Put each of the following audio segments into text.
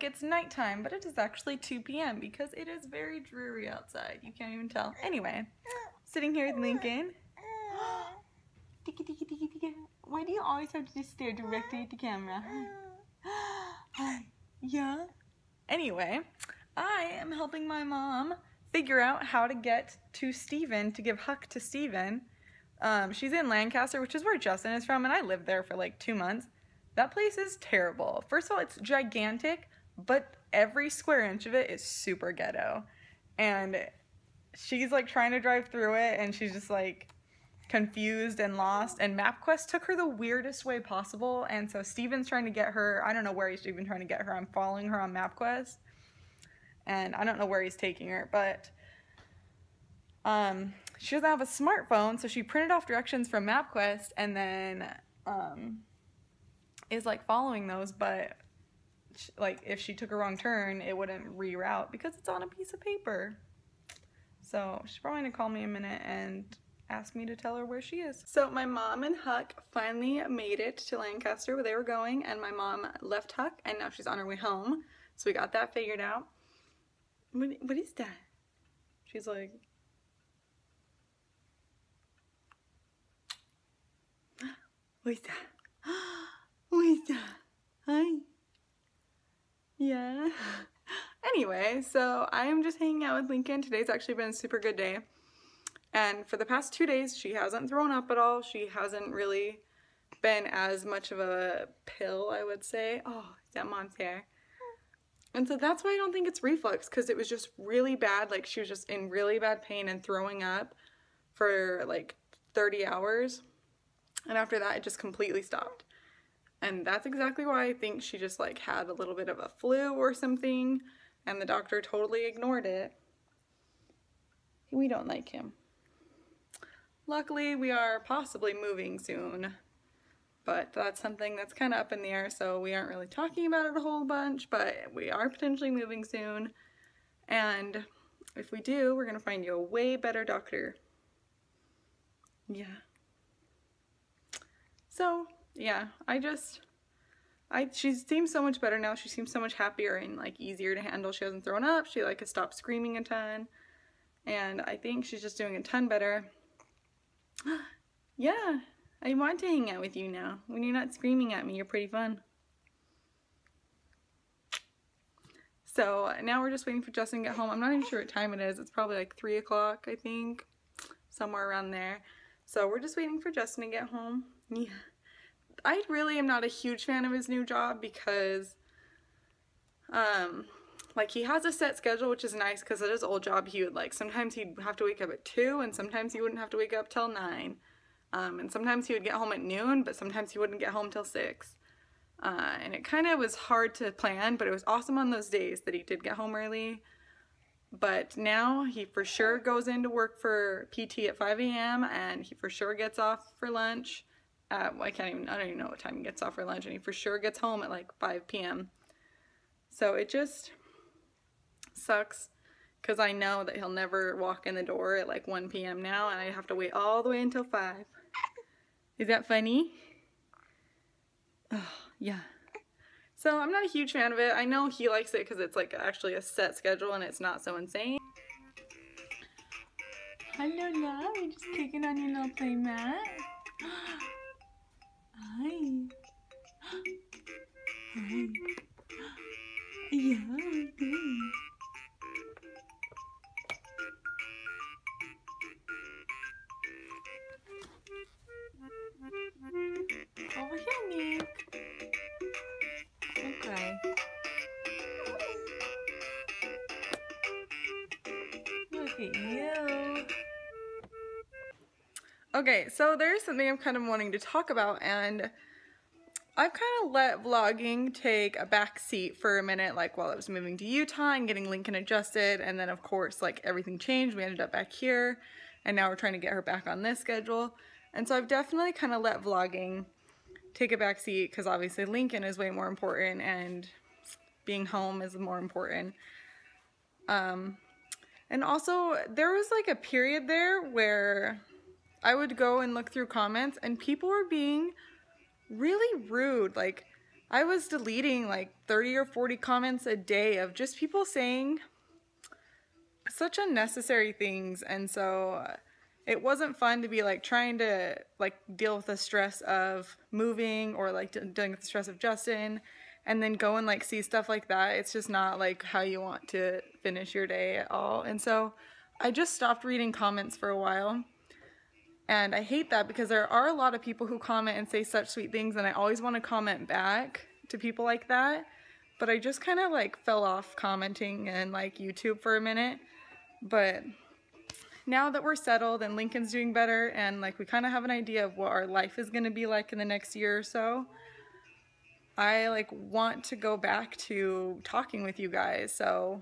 it's nighttime, but it is actually 2 p.m. because it is very dreary outside. You can't even tell. Anyway, sitting here with Lincoln. Why do you always have to just stare directly at the camera? Yeah? Anyway, I am helping my mom figure out how to get to Steven, to give Huck to Steven. She's in Lancaster, which is where Justin is from, and I lived there for like 2 months. That place is terrible. First of all, it's gigantic, but every square inch of it is super ghetto. And she's like trying to drive through it, and she's just like confused and lost, and MapQuest took her the weirdest way possible, and so Steven's trying to get her. I don't know where he's even trying to get her. I'm following her on MapQuest, and I don't know where he's taking her, but she doesn't have a smartphone, so she printed off directions from MapQuest and then is like following those, but like if she took a wrong turn, it wouldn't reroute because it's on a piece of paper. So she's probably gonna call me in a minute and asked me to tell her where she is. So my mom and Huck finally made it to Lancaster where they were going, and my mom left Huck and now she's on her way home. So we got that figured out. What is that? She's like, what is that? What is that? Hi. Yeah. Anyway, so I am just hanging out with Lincoln. Today's actually been a super good day. And for the past 2 days, she hasn't thrown up at all. She hasn't really been as much of a pill, I would say. Oh, is that mom's hair? And so that's why I don't think it's reflux, because it was just really bad. Like, she was just in really bad pain and throwing up for like 30 hours. And after that, it just completely stopped. And that's exactly why I think she just like had a little bit of a flu or something. And the doctor totally ignored it. We don't like him. Luckily, we are possibly moving soon, but that's something that's kind of up in the air, so we aren't really talking about it a whole bunch, but we are potentially moving soon, and if we do, we're going to find you a way better doctor. Yeah. So, yeah, she seems so much better now. She seems so much happier and like easier to handle. She hasn't thrown up. She like has stopped screaming a ton, and I think she's just doing a ton better. Yeah, I want to hang out with you now. When you're not screaming at me, you're pretty fun. So now we're just waiting for Justin to get home. I'm not even sure what time it is. It's probably like 3 o'clock, I think. Somewhere around there. So we're just waiting for Justin to get home. Yeah. I really am not a huge fan of his new job because like he has a set schedule, which is nice because at his old job he would like sometimes he'd have to wake up at 2 and sometimes he wouldn't have to wake up till 9. And sometimes he would get home at noon, but sometimes he wouldn't get home till 6. And it kind of was hard to plan, but it was awesome on those days that he did get home early. But now he for sure goes into work for PT at 5 a.m. and he for sure gets off for lunch at, I don't even know what time he gets off for lunch, and he for sure gets home at like 5 p.m. So it just sucks because I know that he'll never walk in the door at like 1 p.m. now, and I have to wait all the way until 5. Is that funny? Oh, yeah. So I'm not a huge fan of it. I know he likes it because it's like actually a set schedule and it's not so insane. Hello, love. You're just kicking on your little play mat. Hi. Hi. Yeah, good. Over here, Nick. Okay. Look at you. Okay, so there's something I'm kind of wanting to talk about, and I've kind of let vlogging take a back seat for a minute, like while I was moving to Utah and getting Lincoln adjusted, and then of course like everything changed. We ended up back here, and now we're trying to get her back on this schedule. And so I've definitely kind of let vlogging take a back seat because obviously Lincoln is way more important and being home is more important. And also there was like a period there where I would go and look through comments and people were being really rude. Like I was deleting like 30 or 40 comments a day of just people saying such unnecessary things, and so it wasn't fun to be like trying to like deal with the stress of moving or like dealing with the stress of Justin and then go and like see stuff like that. It's just not like how you want to finish your day at all. And so I just stopped reading comments for a while. And I hate that because there are a lot of people who comment and say such sweet things, and I always want to comment back to people like that. But I just kind of like fell off commenting and like YouTube for a minute. But now that we're settled and Lincoln's doing better and like we kind of have an idea of what our life is going to be like in the next year or so, I like want to go back to talking with you guys. So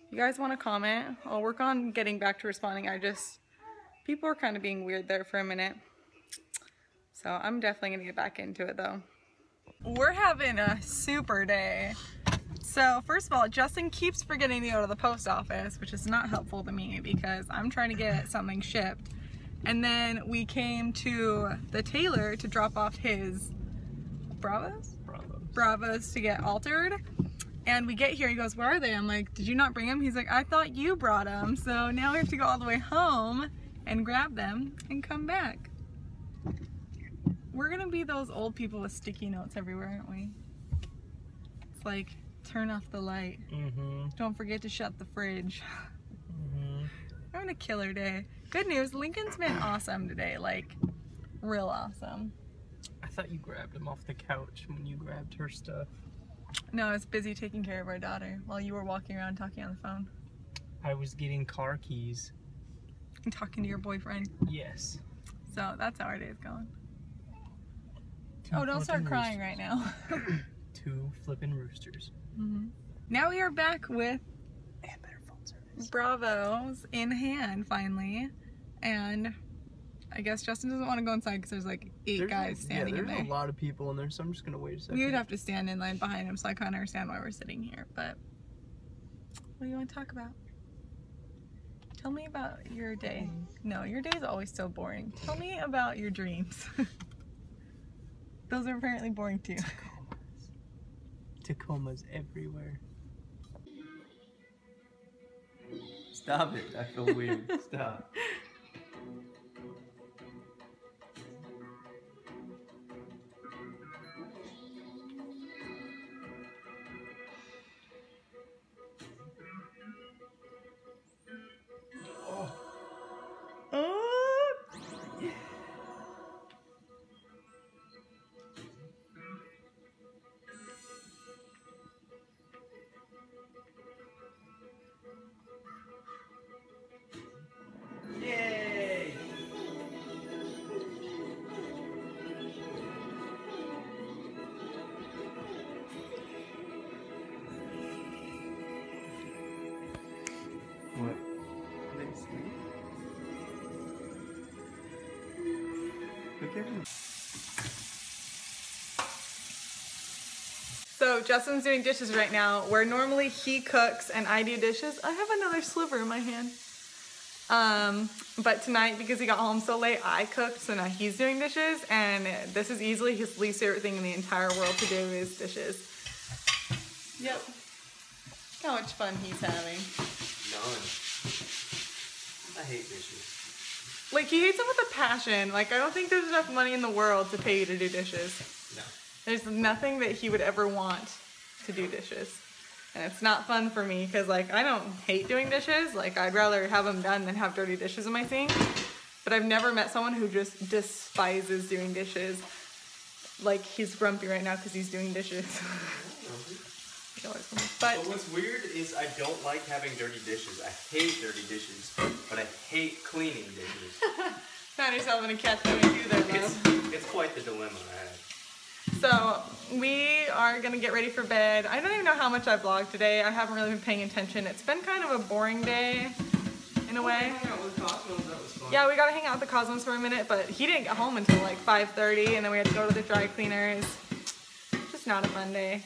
if you guys want to comment, I'll work on getting back to responding. People are kind of being weird there for a minute. So I'm definitely going to get back into it though. We're having a super day. So first of all, Justin keeps forgetting to go to the post office, which is not helpful to me because I'm trying to get something shipped. And then we came to the tailor to drop off his Bravos to get altered. And we get here, he goes, "Where are they?" I'm like, "Did you not bring them?" He's like, "I thought you brought them." So now we have to go all the way home and grab them and come back. We're gonna be those old people with sticky notes everywhere, aren't we? It's like, turn off the light. Don't forget to shut the fridge. We're having a killer day. Good news, Lincoln's been awesome today, like real awesome. I thought you grabbed him off the couch when you grabbed her stuff. No, I was busy taking care of our daughter while you were walking around talking on the phone. I was getting car keys. And talking to your boyfriend. Yes. So that's how our day is going. Oh, don't start crying right now. 2 flippin' roosters. Now we are back with And better phone service. Bravos in hand finally, and I guess Justin doesn't want to go inside because there's like 8 guys standing in there. There's a lot of people in there, so I'm just gonna wait a second. We would have to stand in line behind him, so I can't understand why we're sitting here. But what do you want to talk about? Tell me about your day. No, your day is always so boring. Tell me about your dreams. Those are apparently boring too. Tacomas everywhere. Stop it. I feel weird. Stop. Yay! What? Look at me. So Justin's doing dishes right now, where normally he cooks and I do dishes. I have another sliver in my hand. But tonight, because he got home so late, I cooked, so now he's doing dishes, and this is easily his least favorite thing in the entire world to do is dishes. Yep. Look how much fun he's having. None. I hate dishes. Like, he hates them with a passion. Like, I don't think there's enough money in the world to pay you to do dishes. No. There's nothing that he would ever want to do dishes. And it's not fun for me because, like, I don't hate doing dishes. Like, I'd rather have them done than have dirty dishes in my sink. But I've never met someone who just despises doing dishes. Like, he's grumpy right now because he's doing dishes. But what's weird is I don't like having dirty dishes. I hate dirty dishes, but I hate cleaning dishes. Found yourself in a catch when you do that, though. It's quite the dilemma I have. So we are gonna get ready for bed. I don't even know how much I vlogged today. I haven't really been paying attention. It's been kind of a boring day in a way. Hang out with Cosmos, that was fun. Yeah, we gotta hang out with the Cosmos for a minute, but he didn't get home until like 5:30, and then we had to go to the dry cleaners. Just not a fun day.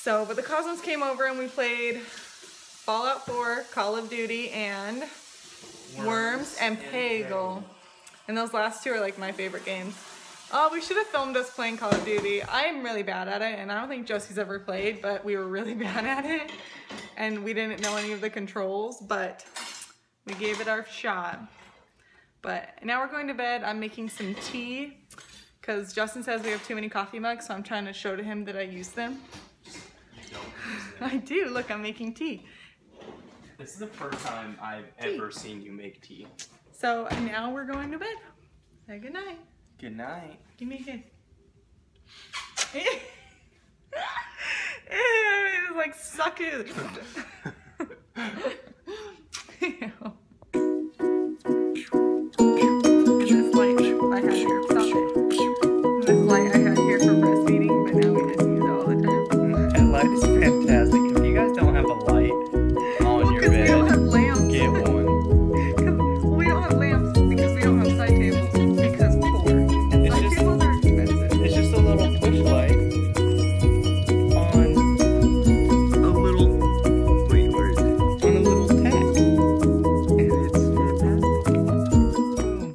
So, but the Cosmos came over and we played Fallout 4, Call of Duty, and Worms and Peggle. And those last two are like my favorite games. Oh, we should have filmed us playing Call of Duty. I am really bad at it, and I don't think Josie's ever played, but we were really bad at it. And we didn't know any of the controls, but we gave it our shot. But now we're going to bed. I'm making some tea, because Justin says we have too many coffee mugs, so I'm trying to show to him that I use them. You don't use them. I do. Look, I'm making tea. This is the first time I've ever seen you make tea. So now we're going to bed. Say good night. Good night. Give me a kiss. It was like suck it.